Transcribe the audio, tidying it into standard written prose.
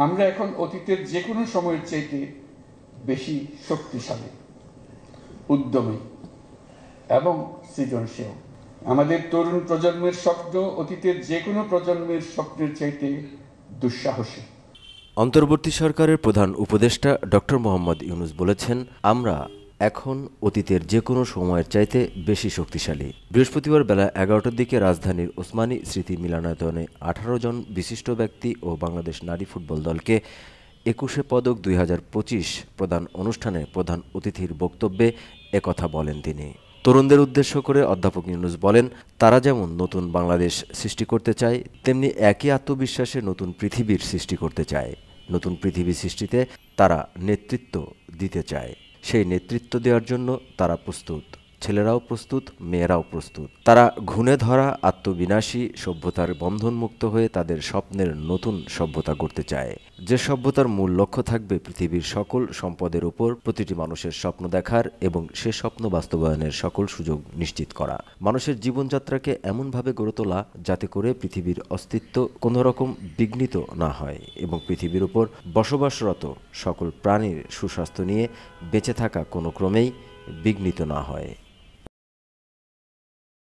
আমরা এখন অতীতের যে কোনো সময়ের চাইতে বেশি শক্তিশালী, উদ্যমী এবং সৃজনশীল। আমাদের তরুণ প্রজন্মের স্বপ্ন অতীতের যে কোনো প্রজন্মের স্বপ্নের চাইতে দুঃসাহসী। অন্তর্বর্তী সরকারের প্রধান উপদেষ্টা ডক্টর মোহাম্মদ ইউনূস বলেছেন, আমরা এখন অতীতের যে কোনো সময়ের চাইতে বেশি শক্তিশালী। বৃহস্পতিবার বেলা ১১টার দিকে রাজধানীর ওসমানী স্মৃতি মিলনায়তনে ১৮ জন বিশিষ্ট ব্যক্তি ও বাংলাদেশ নারী ফুটবল দলকে ২১শে পদক ২০২৫ প্রদান অনুষ্ঠানে প্রধান অতিথির বক্তব্যে একথা বলেন তিনি। তরুণদের উদ্দেশ্য করে অধ্যাপক ইউনূস বলেন, তারা যেমন নতুন বাংলাদেশ সৃষ্টি করতে চায়, তেমনি একই আত্মবিশ্বাসে নতুন পৃথিবীর সৃষ্টি করতে চায়। নতুন পৃথিবী সৃষ্টিতে তারা নেতৃত্ব দিতে চায়। সেই নেতৃত্ব দেওয়ার জন্য তারা প্রস্তুত। ছেলেরাও প্রস্তুত, মেয়েরাও প্রস্তুত। তারা ঘুণে ধরা আত্মবিনাশী সভ্যতার বন্ধনমুক্ত হয়ে তাদের স্বপ্নের নতুন সভ্যতা গড়তে চায়, যে সভ্যতার মূল লক্ষ্য থাকবে পৃথিবীর সকল সম্পদের উপর প্রতিটি মানুষের স্বপ্ন দেখার এবং সে স্বপ্ন বাস্তবায়নের সকল সুযোগ নিশ্চিত করা। মানুষের জীবনযাত্রাকে এমনভাবে গড়ে তোলা যাতে করে পৃথিবীর অস্তিত্ব কোনো রকম বিঘ্নিত না হয় এবং পৃথিবীর উপর বসবাসরত সকল প্রাণীর সুস্বাস্থ্য নিয়ে বেঁচে থাকা কোনো ক্রমেই বিঘ্নিত না হয়।